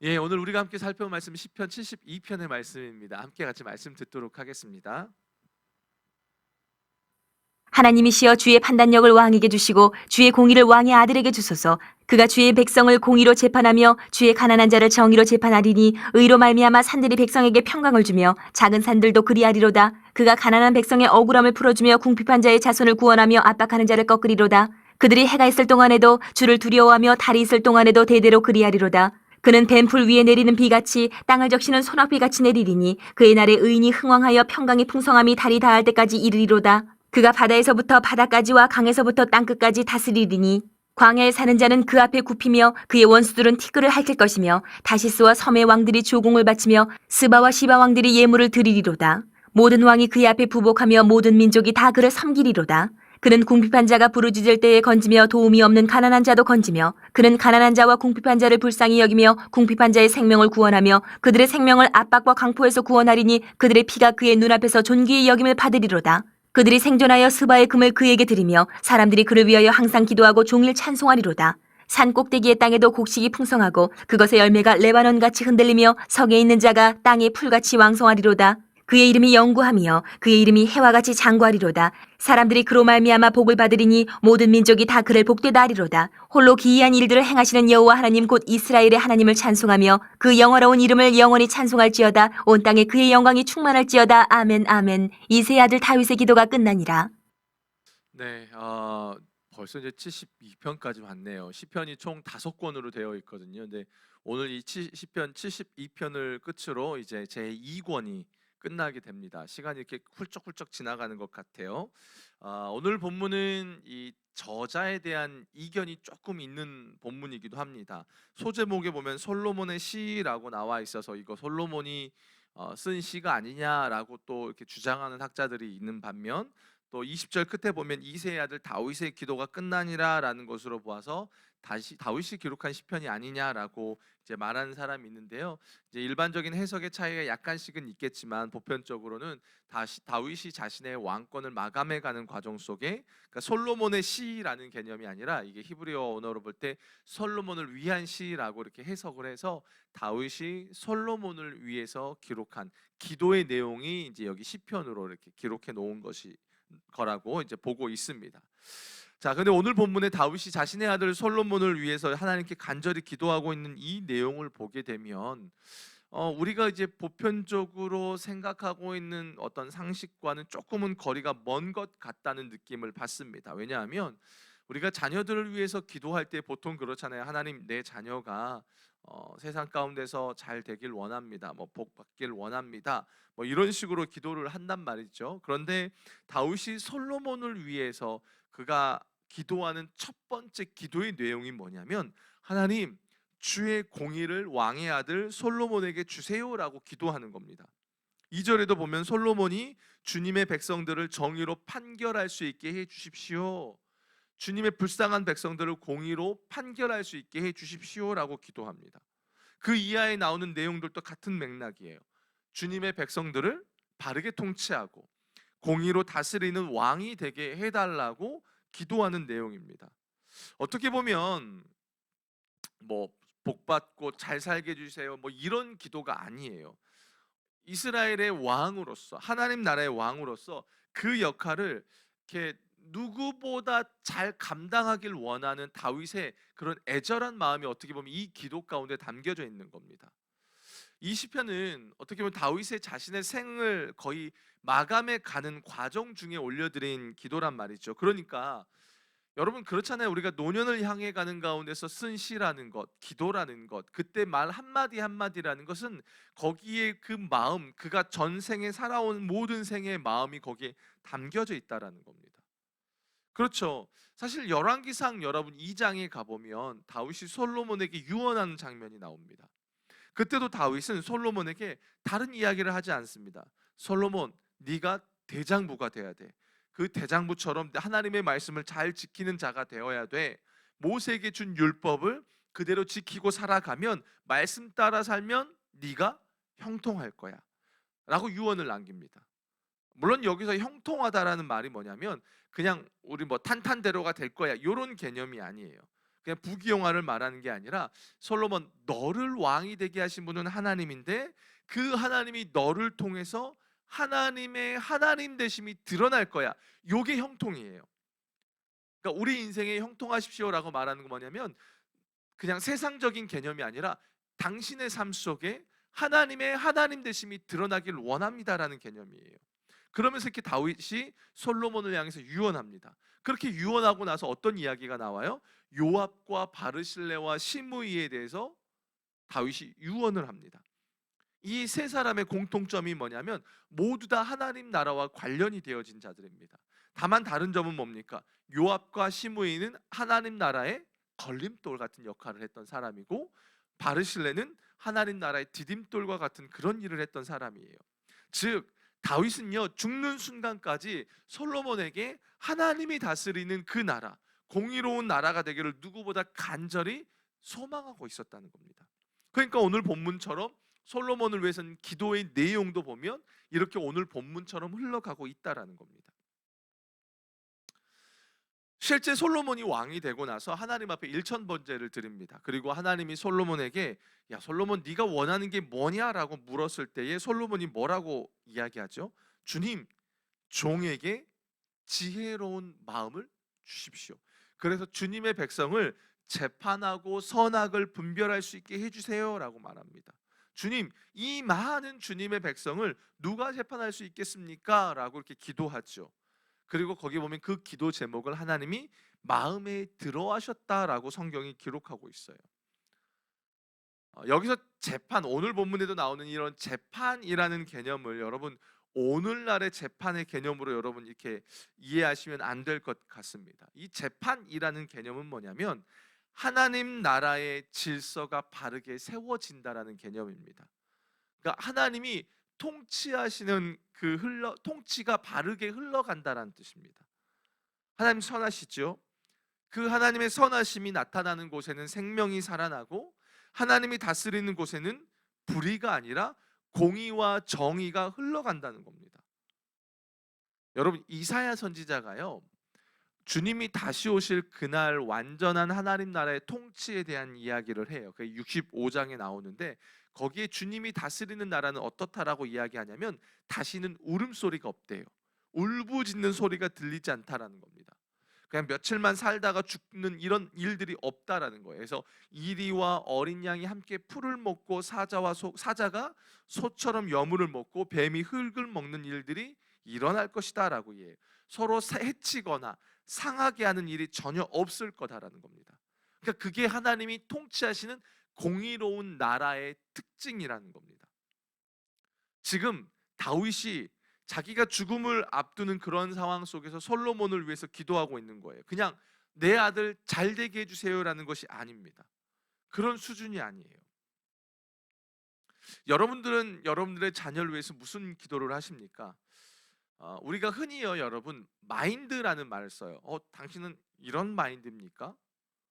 예, 오늘 우리가 함께 살펴볼 말씀은 시편 72편의 말씀입니다. 함께 같이 말씀 듣도록 하겠습니다. 하나님이시여 주의 판단력을 왕에게 주시고 주의 공의를 왕의 아들에게 주소서. 그가 주의 백성을 공의로 재판하며 주의 가난한 자를 정의로 재판하리니 의로 말미암아 산들이 백성에게 평강을 주며 작은 산들도 그리하리로다. 그가 가난한 백성의 억울함을 풀어주며 궁핍한 자의 자손을 구원하며 압박하는 자를 꺾으리로다. 그들이 해가 있을 동안에도 주를 두려워하며 달이 있을 동안에도 대대로 그리하리로다. 그는 뱀풀 위에 내리는 비같이 땅을 적시는 소낙비같이 내리리니 그의 날에 의인이 흥왕하여 평강이 풍성함이 달이 닿을 때까지 이르리로다. 그가 바다에서부터 바다까지와 강에서부터 땅끝까지 다스리리니 광야에 사는 자는 그 앞에 굽히며 그의 원수들은 티끌을 핥을 것이며 다시스와 섬의 왕들이 조공을 바치며 스바와 시바 왕들이 예물을 드리리로다. 모든 왕이 그의 앞에 부복하며 모든 민족이 다 그를 섬기리로다. 그는 궁핍한 자가 부르짖을 때에 건지며 도움이 없는 가난한 자도 건지며 그는 가난한 자와 궁핍한 자를 불쌍히 여기며 궁핍한 자의 생명을 구원하며 그들의 생명을 압박과 강포에서 구원하리니 그들의 피가 그의 눈앞에서 존귀의 여김을 받으리로다. 그들이 생존하여 스바의 금을 그에게 드리며 사람들이 그를 위하여 항상 기도하고 종일 찬송하리로다. 산 꼭대기의 땅에도 곡식이 풍성하고 그것의 열매가 레바논같이 흔들리며 성에 있는 자가 땅의 풀같이 왕성하리로다. 그의 이름이 영구하며 그의 이름이 해와같이 장구하리로다. 사람들이 그로 말미암아 복을 받으리니 모든 민족이 다 그를 복되다 하리로다. 홀로 기이한 일들을 행하시는 여호와 하나님 곧 이스라엘의 하나님을 찬송하며 그 영화로운 이름을 영원히 찬송할지어다. 온 땅에 그의 영광이 충만할지어다. 아멘 아멘. 이새의 아들 다윗의 기도가 끝나니라. 네, 벌써 이제 72편까지 왔네요. 시편이 총 5권으로 되어 있거든요. 근데 오늘 이 시편 72편을 끝으로 이제 제 2권이 끝나게 됩니다. 시간이 이렇게 훌쩍훌쩍 지나가는 것 같아요. 오늘 본문은 이 저자에 대한 이견이 조금 있는 본문이기도 합니다. 소제목에 보면 솔로몬의 시라고 나와 있어서 이거 솔로몬이 쓴 시가 아니냐라고 또 이렇게 주장하는 학자들이 있는 반면, 또 20절 끝에 보면 이새의 아들 다윗의 기도가 끝나니라라는 것으로 보아서 다시 다윗이 기록한 시편이 아니냐라고 이제 말하는 사람이 있는데요. 이제 일반적인 해석의 차이가 약간씩은 있겠지만 보편적으로는 다윗이 자신의 왕권을 마감해가는 과정 속에, 그러니까 솔로몬의 시라는 개념이 아니라 이게 히브리어 언어로 볼 때 솔로몬을 위한 시라고 이렇게 해석을 해서 다윗이 솔로몬을 위해서 기록한 기도의 내용이 이제 여기 시편으로 이렇게 기록해 놓은 것이 거라고 이제 보고 있습니다. 자, 근데 오늘 본문에 다윗이 자신의 아들 솔로몬을 위해서 하나님께 간절히 기도하고 있는 이 내용을 보게 되면 우리가 이제 보편적으로 생각하고 있는 어떤 상식과는 조금은 거리가 먼 것 같다는 느낌을 받습니다. 왜냐하면 우리가 자녀들을 위해서 기도할 때 보통 그렇잖아요. 하나님, 내 자녀가 세상 가운데서 잘 되길 원합니다. 뭐 복 받길 원합니다. 뭐 이런 식으로 기도를 한단 말이죠. 그런데 다윗이 솔로몬을 위해서 그가 기도하는 첫 번째 기도의 내용이 뭐냐면, 하나님, 주의 공의를 왕의 아들 솔로몬에게 주세요라고 기도하는 겁니다. 2절에도 보면 솔로몬이 주님의 백성들을 정의로 판결할 수 있게 해 주십시오. 주님의 불쌍한 백성들을 공의로 판결할 수 있게 해 주십시오라고 기도합니다. 그 이하에 나오는 내용들도 같은 맥락이에요. 주님의 백성들을 바르게 통치하고 공의로 다스리는 왕이 되게 해달라고 기도하는 내용입니다. 어떻게 보면 뭐 복받고 잘 살게 해주세요 뭐 이런 기도가 아니에요. 이스라엘의 왕으로서, 하나님 나라의 왕으로서 그 역할을 이렇게 누구보다 잘 감당하길 원하는 다윗의 그런 애절한 마음이 어떻게 보면 이 기도 가운데 담겨져 있는 겁니다. 이 시편은 어떻게 보면 다윗의 자신의 생을 거의 마감해 가는 과정 중에 올려드린 기도란 말이죠. 그러니까 여러분 그렇잖아요. 우리가 노년을 향해 가는 가운데서 쓴 시라는 것, 기도라는 것, 그때 말 한마디 한마디라는 것은 거기에 그 마음, 그가 전생에 살아온 모든 생의 마음이 거기에 담겨져 있다라는 겁니다. 그렇죠. 사실 열왕기상 여러분 2장에 가보면 다윗이 솔로몬에게 유언하는 장면이 나옵니다. 그때도 다윗은 솔로몬에게 다른 이야기를 하지 않습니다. 솔로몬, 네가 대장부가 돼야 돼. 그 대장부처럼 하나님의 말씀을 잘 지키는 자가 되어야 돼. 모세에게 준 율법을 그대로 지키고 살아가면, 말씀 따라 살면 네가 형통할 거야 라고 유언을 남깁니다. 물론 여기서 형통하다라는 말이 뭐냐면 그냥 우리 뭐 탄탄대로가 될 거야 이런 개념이 아니에요. 그냥 부귀영화를 말하는 게 아니라 솔로몬 너를 왕이 되게 하신 분은 하나님인데 그 하나님이 너를 통해서 하나님의 하나님 되심이 드러날 거야. 요게 형통이에요. 그러니까 우리 인생에 형통하십시오라고 말하는 건 뭐냐면 그냥 세상적인 개념이 아니라 당신의 삶 속에 하나님의 하나님 되심이 드러나길 원합니다라는 개념이에요. 그러면서 이렇게 다윗이 솔로몬을 향해서 유언합니다. 그렇게 유언하고 나서 어떤 이야기가 나와요? 요압과 바르실레와 시므이에 대해서 다윗이 유언을 합니다. 이 세 사람의 공통점이 뭐냐면 모두 다 하나님 나라와 관련이 되어진 자들입니다. 다만 다른 점은 뭡니까? 요압과 시므이는 하나님 나라의 걸림돌 같은 역할을 했던 사람이고 바르실레는 하나님 나라의 디딤돌과 같은 그런 일을 했던 사람이에요. 즉 다윗은요 죽는 순간까지 솔로몬에게 하나님이 다스리는 그 나라, 공의로운 나라가 되기를 누구보다 간절히 소망하고 있었다는 겁니다. 그러니까 오늘 본문처럼 솔로몬을 위해서는 기도의 내용도 보면 이렇게 오늘 본문처럼 흘러가고 있다라는 겁니다. 실제 솔로몬이 왕이 되고 나서 하나님 앞에 일천번제를 드립니다. 그리고 하나님이 솔로몬에게 야 솔로몬 네가 원하는 게 뭐냐라고 물었을 때에 솔로몬이 뭐라고 이야기하죠? 주님, 종에게 지혜로운 마음을 주십시오. 그래서 주님의 백성을 재판하고 선악을 분별할 수 있게 해주세요라고 말합니다. 주님, 이 많은 주님의 백성을 누가 재판할 수 있겠습니까? 라고 이렇게 기도하죠. 그리고 거기 보면 그 기도 제목을 하나님이 마음에 들어하셨다라고 성경이 기록하고 있어요. 여기서 재판, 오늘 본문에도 나오는 이런 재판이라는 개념을 여러분 오늘날의 재판의 개념으로 여러분 이렇게 이해하시면 안 될 것 같습니다. 이 재판이라는 개념은 뭐냐면 하나님 나라의 질서가 바르게 세워진다라는 개념입니다. 그러니까 하나님이 통치하시는 통치가 바르게 흘러간다라는 뜻입니다. 하나님 선하시죠? 그 하나님의 선하심이 나타나는 곳에는 생명이 살아나고 하나님이 다스리는 곳에는 불의가 아니라 공의와 정의가 흘러간다는 겁니다. 여러분 이사야 선지자가요 주님이 다시 오실 그날 완전한 하나님 나라의 통치에 대한 이야기를 해요. 그 65장에 나오는데 거기에 주님이 다스리는 나라는 어떻다라고 이야기하냐면 다시는 울음소리가 없대요. 울부짖는 소리가 들리지 않다라는 겁니다. 그냥 며칠만 살다가 죽는 이런 일들이 없다라는 거예요. 그래서 이리와 어린 양이 함께 풀을 먹고 사자가 소처럼 여물을 먹고 뱀이 흙을 먹는 일들이 일어날 것이다라고 이해해요. 서로 해치거나 상하게 하는 일이 전혀 없을 거다라는 겁니다. 그러니까 그게 하나님이 통치하시는 공의로운 나라의 특징이라는 겁니다. 지금 다윗이 자기가 죽음을 앞두는 그런 상황 속에서 솔로몬을 위해서 기도하고 있는 거예요. 그냥 내 아들 잘 되게 해주세요라는 것이 아닙니다. 그런 수준이 아니에요. 여러분들은 여러분들의 자녀를 위해서 무슨 기도를 하십니까? 우리가 흔히요 여러분 마인드라는 말을 써요. 당신은 이런 마인드입니까?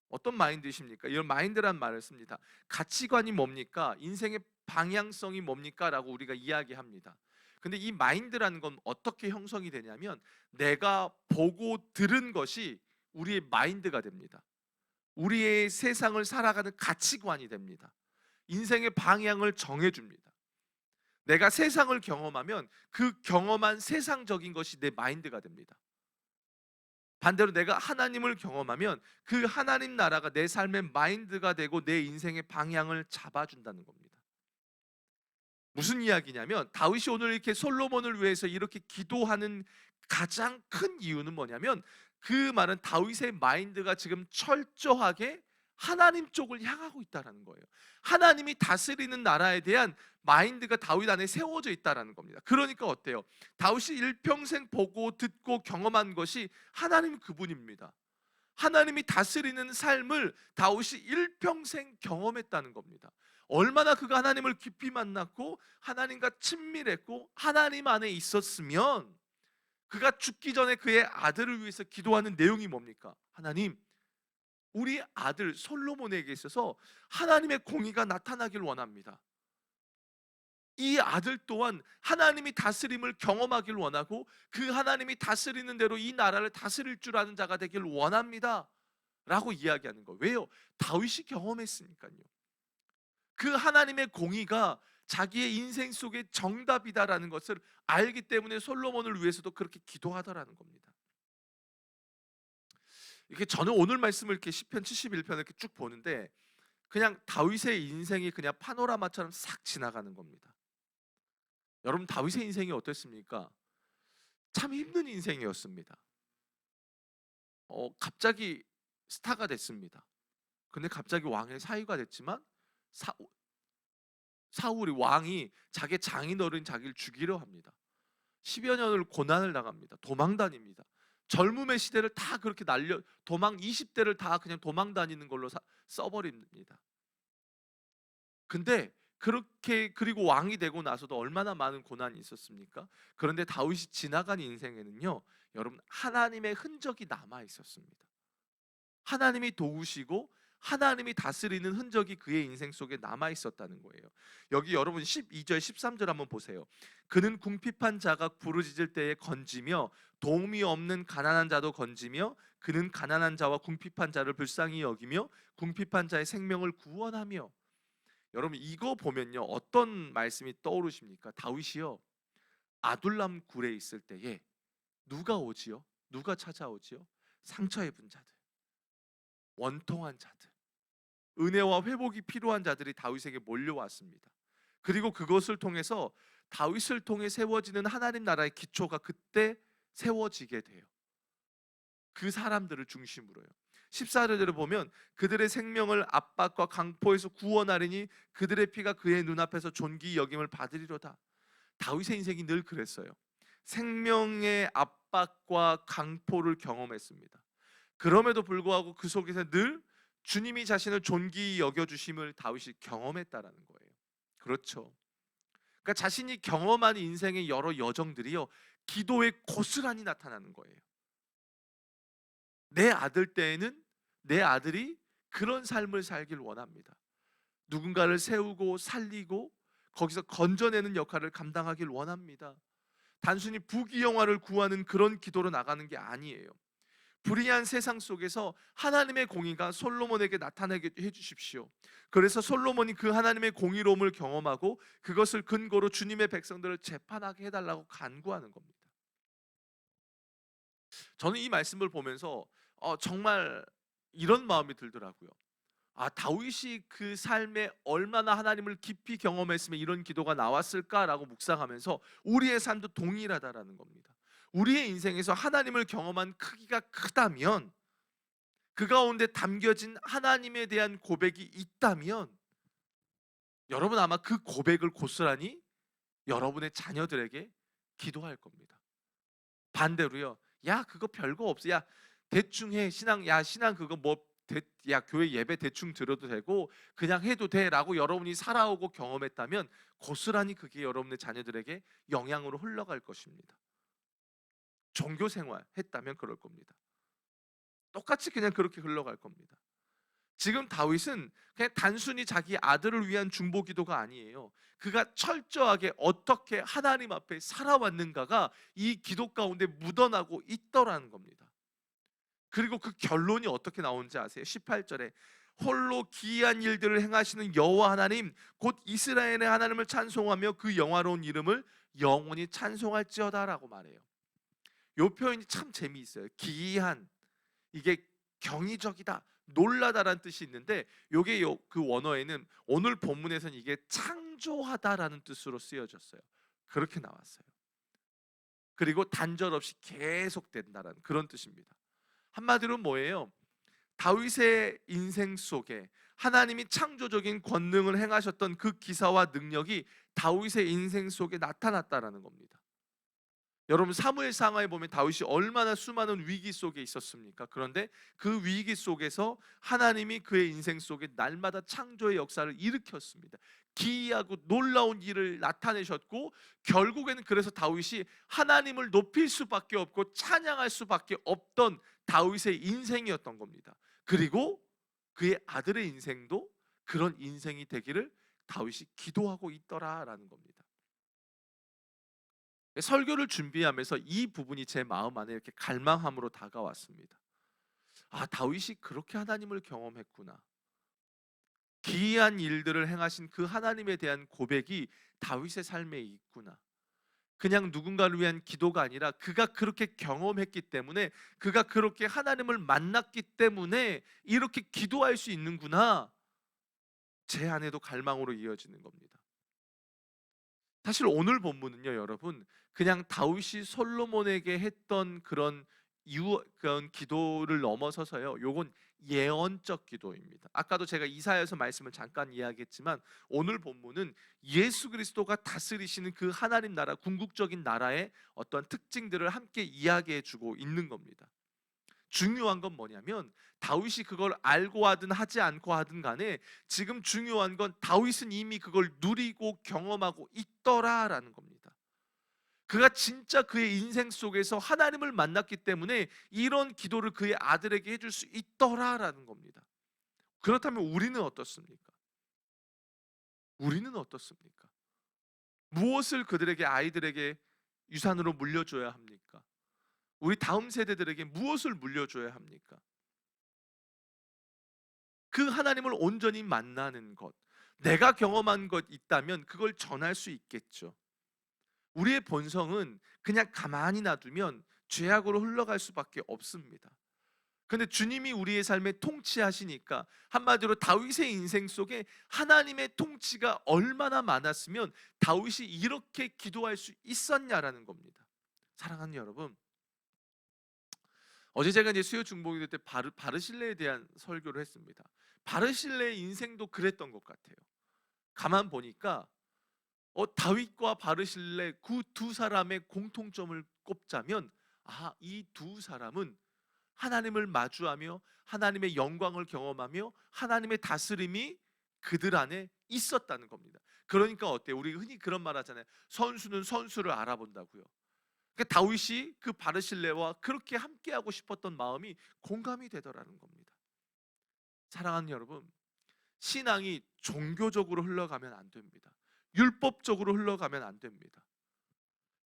어떤 마인드이십니까? 이런 마인드란 말을 씁니다. 가치관이 뭡니까? 인생의 방향성이 뭡니까? 라고 우리가 이야기합니다. 근데 이 마인드라는 건 어떻게 형성이 되냐면 내가 보고 들은 것이 우리의 마인드가 됩니다. 우리의 세상을 살아가는 가치관이 됩니다. 인생의 방향을 정해줍니다. 내가 세상을 경험하면 그 경험한 세상적인 것이 내 마인드가 됩니다. 반대로 내가 하나님을 경험하면 그 하나님 나라가 내 삶의 마인드가 되고 내 인생의 방향을 잡아준다는 겁니다. 무슨 이야기냐면 다윗이 오늘 이렇게 솔로몬을 위해서 이렇게 기도하는 가장 큰 이유는 뭐냐면 그 말은 다윗의 마인드가 지금 철저하게 하나님 쪽을 향하고 있다는 거예요. 하나님이 다스리는 나라에 대한 마인드가 다윗 안에 세워져 있다는 겁니다. 그러니까 어때요? 다윗이 일평생 보고 듣고 경험한 것이 하나님 그분입니다. 하나님이 다스리는 삶을 다윗이 일평생 경험했다는 겁니다. 얼마나 그가 하나님을 깊이 만났고 하나님과 친밀했고 하나님 안에 있었으면 그가 죽기 전에 그의 아들을 위해서 기도하는 내용이 뭡니까? 하나님, 우리 아들 솔로몬에게 있어서 하나님의 공의가 나타나길 원합니다. 이 아들 또한 하나님이 다스림을 경험하길 원하고 그 하나님이 다스리는 대로 이 나라를 다스릴 줄 아는 자가 되길 원합니다. 라고 이야기하는 거. 왜요? 다윗이 경험했으니까요. 그 하나님의 공의가 자기의 인생 속의 정답이다라는 것을 알기 때문에 솔로몬을 위해서도 그렇게 기도하더라는 겁니다. 이렇게 저는 오늘 말씀을 이렇게 시편 71편을 이렇게 쭉 보는데 그냥 다윗의 인생이 그냥 파노라마처럼 싹 지나가는 겁니다. 여러분, 다윗의 인생이 어땠습니까? 참 힘든 인생이었습니다. 갑자기 스타가 됐습니다. 근데 갑자기 왕의 사위가 됐지만 사, 사울이 왕이 자기 장인어른 자기를 죽이려 합니다. 10여 년을 고난을 당합니다. 도망 다닙니다. 젊음의 시대를 다 그렇게 도망 20대를 다 그냥 도망 다니는 걸로 써버립니다. 근데 그렇게 그리고 왕이 되고 나서도 얼마나 많은 고난이 있었습니까? 그런데 다윗이 지나간 인생에는요, 여러분, 하나님의 흔적이 남아 있었습니다. 하나님이 도우시고 하나님이 다스리는 흔적이 그의 인생 속에 남아 있었다는 거예요. 여기 여러분 12절 13절 한번 보세요. 그는 궁핍한 자가 부르짖을 때에 건지며 도움이 없는 가난한 자도 건지며 그는 가난한 자와 궁핍한 자를 불쌍히 여기며 궁핍한 자의 생명을 구원하며. 여러분, 이거 보면요, 어떤 말씀이 떠오르십니까? 다윗이요, 아둘람 굴에 있을 때에 누가 오지요? 누가 찾아오지요? 상처 입은 자들, 원통한 자들, 은혜와 회복이 필요한 자들이 다윗에게 몰려왔습니다. 그리고 그것을 통해서 다윗을 통해 세워지는 하나님 나라의 기초가 그때 세워지게 돼요. 그 사람들을 중심으로요. 14절을 보면 그들의 생명을 압박과 강포에서 구원하리니 그들의 피가 그의 눈앞에서 존귀 여김을 받으리로다. 다윗의 인생이 늘 그랬어요. 생명의 압박과 강포를 경험했습니다. 그럼에도 불구하고 그 속에서 늘 주님이 자신을 존귀히 여겨주심을 다윗이 경험했다라는 거예요. 그렇죠. 그러니까 자신이 경험한 인생의 여러 여정들이요, 기도에 고스란히 나타나는 거예요. 내 아들 때에는 내 아들이 그런 삶을 살길 원합니다. 누군가를 세우고 살리고 거기서 건져내는 역할을 감당하길 원합니다. 단순히 부귀영화를 구하는 그런 기도로 나가는 게 아니에요. 불의한 세상 속에서 하나님의 공의가 솔로몬에게 나타나게 해주십시오. 그래서 솔로몬이 그 하나님의 공의로움을 경험하고 그것을 근거로 주님의 백성들을 재판하게 해달라고 간구하는 겁니다. 저는 이 말씀을 보면서 정말 이런 마음이 들더라고요. 다윗이 그 삶에 얼마나 하나님을 깊이 경험했으면 이런 기도가 나왔을까라고 묵상하면서 우리의 삶도 동일하다라는 겁니다. 우리의 인생에서 하나님을 경험한 크기가 크다면, 그 가운데 담겨진 하나님에 대한 고백이 있다면, 여러분 아마 그 고백을 고스란히 여러분의 자녀들에게 기도할 겁니다. 반대로요, 야 그거 별거 없어, 야 대충 해, 신앙 그거 야 교회 예배 대충 들어도 되고 그냥 해도 돼 라고 여러분이 살아오고 경험했다면 고스란히 그게 여러분의 자녀들에게 영향으로 흘러갈 것입니다. 종교생활 했다면 그럴 겁니다. 똑같이 그냥 그렇게 흘러갈 겁니다. 지금 다윗은 그냥 단순히 자기 아들을 위한 중보기도가 아니에요. 그가 철저하게 어떻게 하나님 앞에 살아왔는가가 이 기도 가운데 묻어나고 있더라는 겁니다. 그리고 그 결론이 어떻게 나오는지 아세요? 18절에 홀로 기이한 일들을 행하시는 여호와 하나님 곧 이스라엘의 하나님을 찬송하며 그 영화로운 이름을 영원히 찬송할지어다라고 말해요. 이 표현이 참 재미있어요. 기이한, 이게 경이적이다, 놀라다라는 뜻이 있는데 이게 그 원어에는 오늘 본문에서는 이게 창조하다라는 뜻으로 쓰여졌어요. 그렇게 나왔어요. 그리고 단절 없이 계속된다라는 그런 뜻입니다. 한마디로 뭐예요? 다윗의 인생 속에 하나님이 창조적인 권능을 행하셨던 그 기사와 능력이 다윗의 인생 속에 나타났다라는 겁니다. 여러분 사무엘상하에 보면 다윗이 얼마나 수많은 위기 속에 있었습니까? 그런데 그 위기 속에서 하나님이 그의 인생 속에 날마다 창조의 역사를 일으켰습니다. 기이하고 놀라운 일을 나타내셨고 결국에는 그래서 다윗이 하나님을 높일 수밖에 없고 찬양할 수밖에 없던 다윗의 인생이었던 겁니다. 그리고 그의 아들의 인생도 그런 인생이 되기를 다윗이 기도하고 있더라라는 겁니다. 설교를 준비하면서 이 부분이 제 마음 안에 이렇게 갈망함으로 다가왔습니다. 아, 다윗이 그렇게 하나님을 경험했구나. 기이한 일들을 행하신 그 하나님에 대한 고백이 다윗의 삶에 있구나. 그냥 누군가를 위한 기도가 아니라 그가 그렇게 경험했기 때문에, 그가 그렇게 하나님을 만났기 때문에 이렇게 기도할 수 있는구나. 제 안에도 갈망으로 이어지는 겁니다. 사실 오늘 본문은요, 여러분, 그냥 다윗이 솔로몬에게 했던 그런 기도를 넘어서서요, 요건 예언적 기도입니다. 아까도 제가 이사야서 말씀을 잠깐 이야기했지만, 오늘 본문은 예수 그리스도가 다스리시는 그 하나님 나라, 궁극적인 나라의 어떤 특징들을 함께 이야기해 주고 있는 겁니다. 중요한 건 뭐냐면, 다윗이 그걸 알고 하든 하지 않고 하든 간에 지금 중요한 건 다윗은 이미 그걸 누리고 경험하고 있더라라는 겁니다. 그가 진짜 그의 인생 속에서 하나님을 만났기 때문에 이런 기도를 그의 아들에게 해줄 수 있더라라는 겁니다. 그렇다면 우리는 어떻습니까? 우리는 어떻습니까? 무엇을 그들에게, 아이들에게 유산으로 물려줘야 합니까? 우리 다음 세대들에게 무엇을 물려줘야 합니까? 그 하나님을 온전히 만나는 것, 내가 경험한 것 있다면 그걸 전할 수 있겠죠. 우리의 본성은 그냥 가만히 놔두면 죄악으로 흘러갈 수밖에 없습니다. 근데 주님이 우리의 삶에 통치하시니까, 한마디로 다윗의 인생 속에 하나님의 통치가 얼마나 많았으면 다윗이 이렇게 기도할 수 있었냐라는 겁니다. 사랑하는 여러분, 어제 제가 이제 수요 중보기도 때 바르실레에 대한 설교를 했습니다. 바르실레의 인생도 그랬던 것 같아요. 가만 보니까 다윗과 바르실레 그 두 사람의 공통점을 꼽자면, 이 두 사람은 하나님을 마주하며 하나님의 영광을 경험하며 하나님의 다스림이 그들 안에 있었다는 겁니다. 그러니까 어때요? 우리 흔히 그런 말 하잖아요. 선수는 선수를 알아본다고요. 그러니까 다윗이 그 바르실레와 그렇게 함께하고 싶었던 마음이 공감이 되더라는 겁니다. 사랑하는 여러분, 신앙이 종교적으로 흘러가면 안 됩니다. 율법적으로 흘러가면 안 됩니다.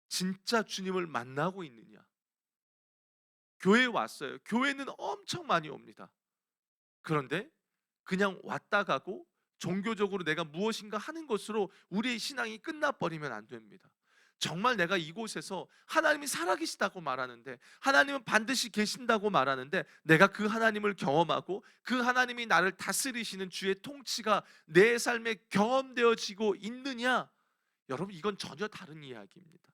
진짜 주님을 만나고 있느냐? 교회 왔어요. 교회는 엄청 많이 옵니다. 그런데 그냥 왔다 가고 종교적으로 내가 무엇인가 하는 것으로 우리의 신앙이 끝나버리면 안 됩니다. 정말 내가 이곳에서 하나님이 살아계시다고 말하는데, 하나님은 반드시 계신다고 말하는데, 내가 그 하나님을 경험하고 그 하나님이 나를 다스리시는 주의 통치가 내 삶에 경험되어지고 있느냐? 여러분, 이건 전혀 다른 이야기입니다.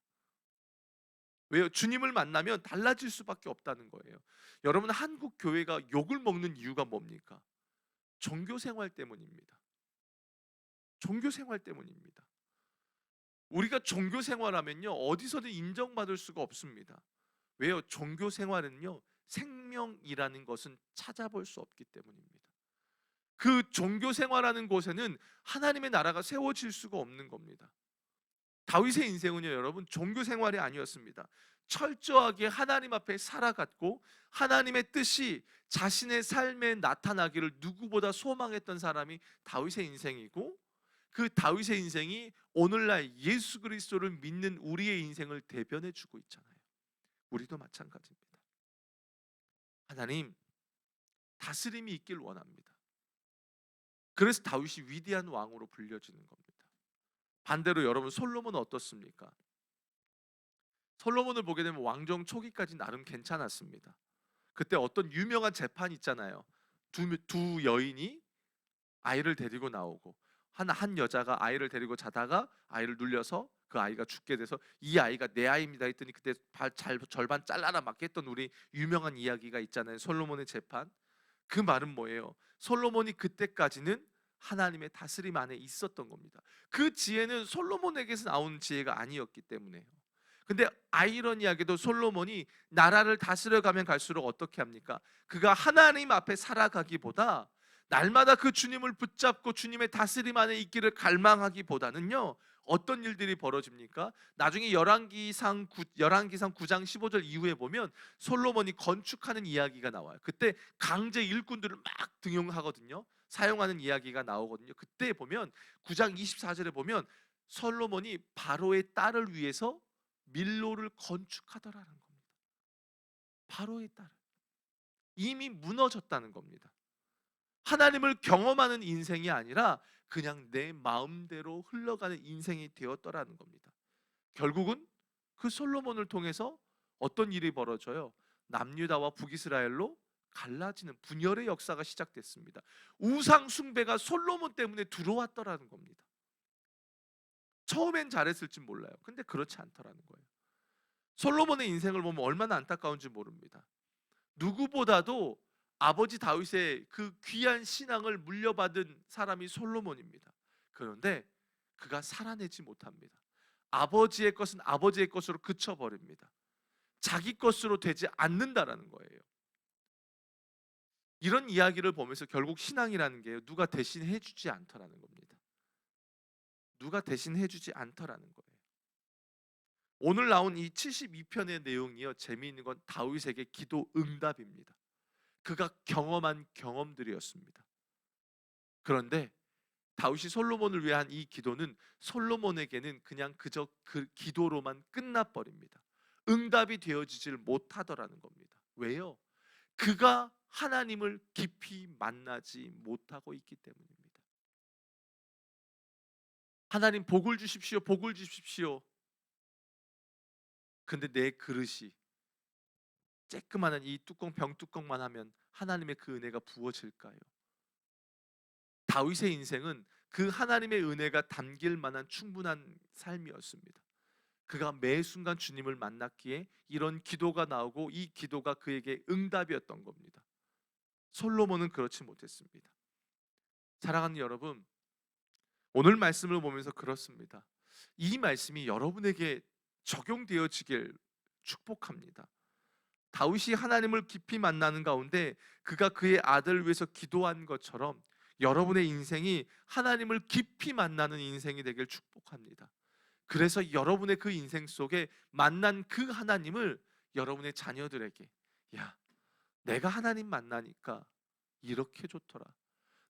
왜요? 주님을 만나면 달라질 수밖에 없다는 거예요. 여러분, 한국 교회가 욕을 먹는 이유가 뭡니까? 종교 생활 때문입니다. 종교 생활 때문입니다. 우리가 종교 생활하면요, 어디서든 인정받을 수가 없습니다. 왜요? 종교 생활은요, 생명이라는 것은 찾아볼 수 없기 때문입니다. 그 종교 생활하는 곳에는 하나님의 나라가 세워질 수가 없는 겁니다. 다윗의 인생은요, 여러분, 종교 생활이 아니었습니다. 철저하게 하나님 앞에 살아갔고 하나님의 뜻이 자신의 삶에 나타나기를 누구보다 소망했던 사람이 다윗의 인생이고, 그 다윗의 인생이 오늘날 예수 그리스도를 믿는 우리의 인생을 대변해 주고 있잖아요. 우리도 마찬가지입니다. 하나님, 다스림이 있길 원합니다. 그래서 다윗이 위대한 왕으로 불려지는 겁니다. 반대로 여러분, 솔로몬은 어떻습니까? 솔로몬을 보게 되면 왕정 초기까지 나름 괜찮았습니다. 그때 어떤 유명한 재판 있잖아요. 두 여인이 아이를 데리고 나오고, 한 여자가 아이를 데리고 자다가 아이를 눌려서 그 아이가 죽게 돼서, 이 아이가 내 아이입니다 했더니 그때 절반 잘라라 막 했던 우리 유명한 이야기가 있잖아요. 솔로몬의 재판. 그 말은 뭐예요? 솔로몬이 그때까지는 하나님의 다스림 안에 있었던 겁니다. 그 지혜는 솔로몬에게서 나온 지혜가 아니었기 때문에요. 근데 아이러니하게도 솔로몬이 나라를 다스려 가면 갈수록 어떻게 합니까? 그가 하나님 앞에 살아가기보다 날마다 그 주님을 붙잡고 주님의 다스림 안에 있기를 갈망하기보다는요, 어떤 일들이 벌어집니까? 나중에 열왕기상 9장 15절 이후에 보면 솔로몬이 건축하는 이야기가 나와요. 그때 강제 일꾼들을 막 등용하거든요. 사용하는 이야기가 나오거든요. 그때 보면 9장 24절에 보면 솔로몬이 바로의 딸을 위해서 밀로를 건축하더라는 겁니다. 바로의 딸. 이미 무너졌다는 겁니다. 하나님을 경험하는 인생이 아니라 그냥 내 마음대로 흘러가는 인생이 되었더라는 겁니다. 결국은 그 솔로몬을 통해서 어떤 일이 벌어져요? 남유다와 북이스라엘로 갈라지는 분열의 역사가 시작됐습니다. 우상 숭배가 솔로몬 때문에 들어왔더라는 겁니다. 처음엔 잘했을지 몰라요. 근데 그렇지 않더라는 거예요. 솔로몬의 인생을 보면 얼마나 안타까운지 모릅니다. 누구보다도 아버지 다윗의 그 귀한 신앙을 물려받은 사람이 솔로몬입니다. 그런데 그가 살아내지 못합니다. 아버지의 것은 아버지의 것으로 그쳐버립니다. 자기 것으로 되지 않는다라는 거예요. 이런 이야기를 보면서 결국 신앙이라는 게 누가 대신 해주지 않더라는 겁니다. 누가 대신 해주지 않더라는 거예요. 오늘 나온 이 72편의 내용이요, 재미있는 건 다윗에게 기도 응답입니다. 그가 경험한 경험들이었습니다. 그런데 다윗이 솔로몬을 위한 이 기도는 솔로몬에게는 그냥 그저 그 기도로만 끝나버립니다. 응답이 되어지질 못하더라는 겁니다. 왜요? 그가 하나님을 깊이 만나지 못하고 있기 때문입니다. 하나님 복을 주십시오, 복을 주십시오. 근데 내 그릇이 쬐끄만한 이 뚜껑, 병뚜껑만 하면 하나님의 그 은혜가 부어질까요? 다윗의 인생은 그 하나님의 은혜가 담길 만한 충분한 삶이었습니다. 그가 매 순간 주님을 만났기에 이런 기도가 나오고 이 기도가 그에게 응답이었던 겁니다. 솔로몬은 그렇지 못했습니다. 사랑하는 여러분, 오늘 말씀을 보면서 그렇습니다. 이 말씀이 여러분에게 적용되어지길 축복합니다. 다윗이 하나님을 깊이 만나는 가운데 그가 그의 아들을 위해서 기도한 것처럼 여러분의 인생이 하나님을 깊이 만나는 인생이 되길 축복합니다. 그래서 여러분의 그 인생 속에 만난 그 하나님을 여러분의 자녀들에게, 야, 내가 하나님 만나니까 이렇게 좋더라.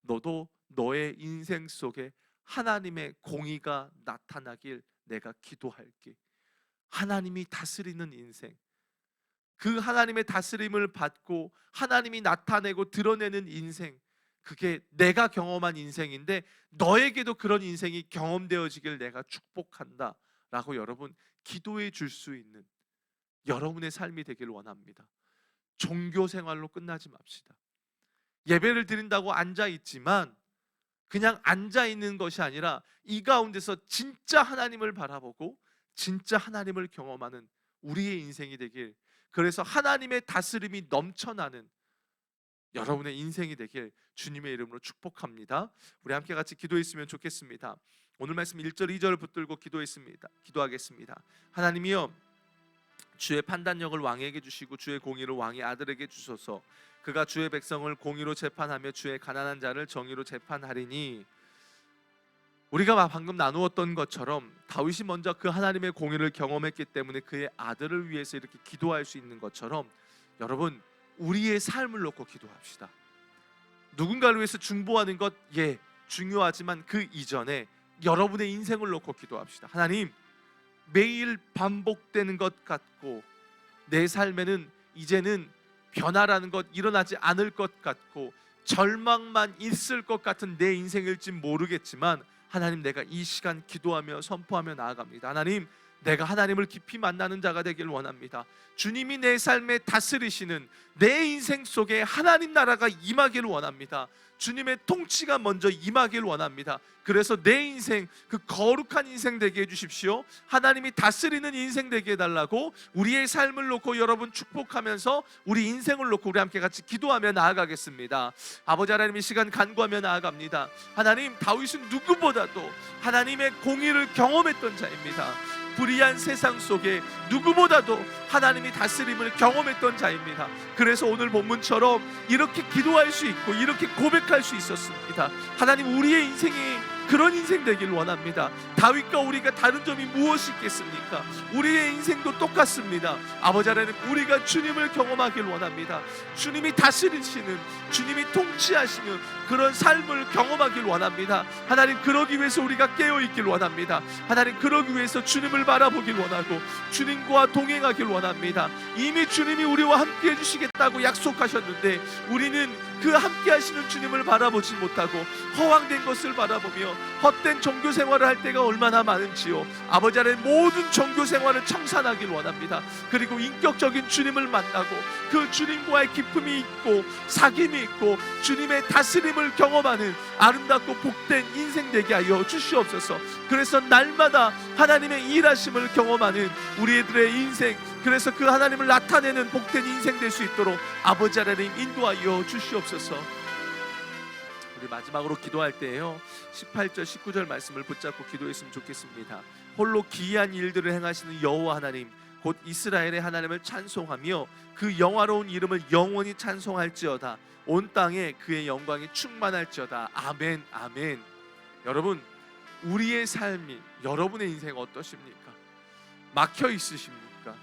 너도 너의 인생 속에 하나님의 공의가 나타나길 내가 기도할게. 하나님이 다스리는 인생, 그 하나님의 다스림을 받고 하나님이 나타내고 드러내는 인생, 그게 내가 경험한 인생인데 너에게도 그런 인생이 경험되어지길 내가 축복한다 라고 여러분 기도해 줄 수 있는 여러분의 삶이 되길 원합니다. 종교 생활로 끝나지 맙시다. 예배를 드린다고 앉아 있지만 그냥 앉아 있는 것이 아니라 이 가운데서 진짜 하나님을 바라보고 진짜 하나님을 경험하는 우리의 인생이 되길, 그래서 하나님의 다스림이 넘쳐나는 여러분의 인생이 되길 주님의 이름으로 축복합니다. 우리 함께 같이 기도했으면 좋겠습니다. 오늘 말씀 1절 2절을 붙들고 기도하겠습니다. 하나님이여, 주의 판단력을 왕에게 주시고 주의 공의를 왕의 아들에게 주소서. 그가 주의 백성을 공의로 재판하며 주의 가난한 자를 정의로 재판하리니. 우리가 방금 나누었던 것처럼 다윗이 먼저 그 하나님의 공의를 경험했기 때문에 그의 아들을 위해서 이렇게 기도할 수 있는 것처럼 여러분 우리의 삶을 놓고 기도합시다. 누군가를 위해서 중보하는 것 중요하지만 그 이전에 여러분의 인생을 놓고 기도합시다. 하나님, 매일 반복되는 것 같고 내 삶에는 이제는 변화라는 것 일어나지 않을 것 같고 절망만 있을 것 같은 내 인생일지 모르겠지만 하나님, 내가 이 시간 기도하며 선포하며 나아갑니다. 하나님, 내가 하나님을 깊이 만나는 자가 되길 원합니다. 주님이 내 삶에 다스리시는 내 인생 속에 하나님 나라가 임하기를 원합니다. 주님의 통치가 먼저 임하기를 원합니다. 그래서 내 인생, 그 거룩한 인생 되게 해주십시오. 하나님이 다스리는 인생 되게 해달라고 우리의 삶을 놓고 여러분 축복하면서 우리 인생을 놓고 우리 함께 같이 기도하며 나아가겠습니다. 아버지 하나님, 이 시간 간구하며 나아갑니다. 하나님, 다윗은 누구보다도 하나님의 공의를 경험했던 자입니다. 불의한 세상 속에 누구보다도 하나님이 다스림을 경험했던 자입니다. 그래서 오늘 본문처럼 이렇게 기도할 수 있고 이렇게 고백할 수 있었습니다. 하나님, 우리의 인생이 그런 인생 되길 원합니다. 다윗과 우리가 다른 점이 무엇이 있겠습니까? 우리의 인생도 똑같습니다. 아버지 하나님, 우리가 주님을 경험하길 원합니다. 주님이 다스리시는, 주님이 통치하시는 그 그런 삶을 경험하길 원합니다. 하나님, 그러기 위해서 우리가 깨어있길 원합니다. 하나님, 그러기 위해서 주님을 바라보길 원하고 주님과 동행하길 원합니다. 이미 주님이 우리와 함께 해주시겠다고 약속하셨는데 우리는 그 함께 하시는 주님을 바라보지 못하고 허황된 것을 바라보며 헛된 종교 생활을 할 때가 얼마나 많은지요. 아버지 하나님, 모든 종교 생활을 청산하길 원합니다. 그리고 인격적인 주님을 만나고 그 주님과의 기쁨이 있고 사귐이 있고 주님의 다스림을 경험하는 아름답고 복된 인생 되게 하여 주시옵소서. 그래서 날마다 하나님의 일하심을 경험하는 우리들의 인생, 그래서 그 하나님을 나타내는 복된 인생 될 수 있도록 아버지 하나님 인도하여 주시옵소서. 우리 마지막으로 기도할 때에요, 18절 19절 말씀을 붙잡고 기도했으면 좋겠습니다. 홀로 기이한 일들을 행하시는 여호와 하나님 곧 이스라엘의 하나님을 찬송하며 그 영화로운 이름을 영원히 찬송할지어다. 온 땅에 그의 영광이 충만할지어다. 아멘, 아멘. 여러분, 우리의 삶이, 여러분의 인생 어떠십니까? 막혀 있으십니까?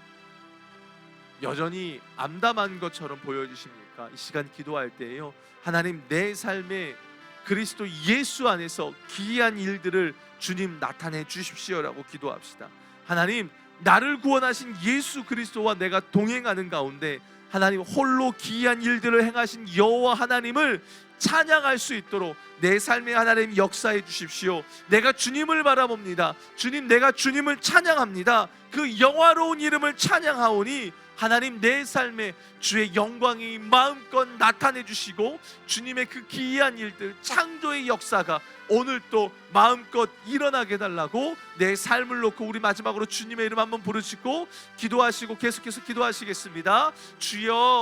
여전히 암담한 것처럼 보여지십니까? 이 시간 기도할 때에요, 하나님, 내 삶에 그리스도 예수 안에서 기이한 일들을 주님 나타내 주십시오라고 기도합시다. 하나님, 나를 구원하신 예수 그리스도와 내가 동행하는 가운데 하나님, 홀로 기이한 일들을 행하신 여호와 하나님을 찬양할 수 있도록 내 삶에 하나님 역사해 주십시오. 내가 주님을 바라봅니다. 주님, 내가 주님을 찬양합니다. 그 영화로운 이름을 찬양하오니 하나님, 내 삶에 주의 영광이 마음껏 나타내 주시고 주님의 그 기이한 일들, 창조의 역사가 오늘 또 마음껏 일어나게 해달라고 내 삶을 놓고 우리 마지막으로 주님의 이름 한번 부르시고 기도하시고 계속해서 기도하시겠습니다. 주여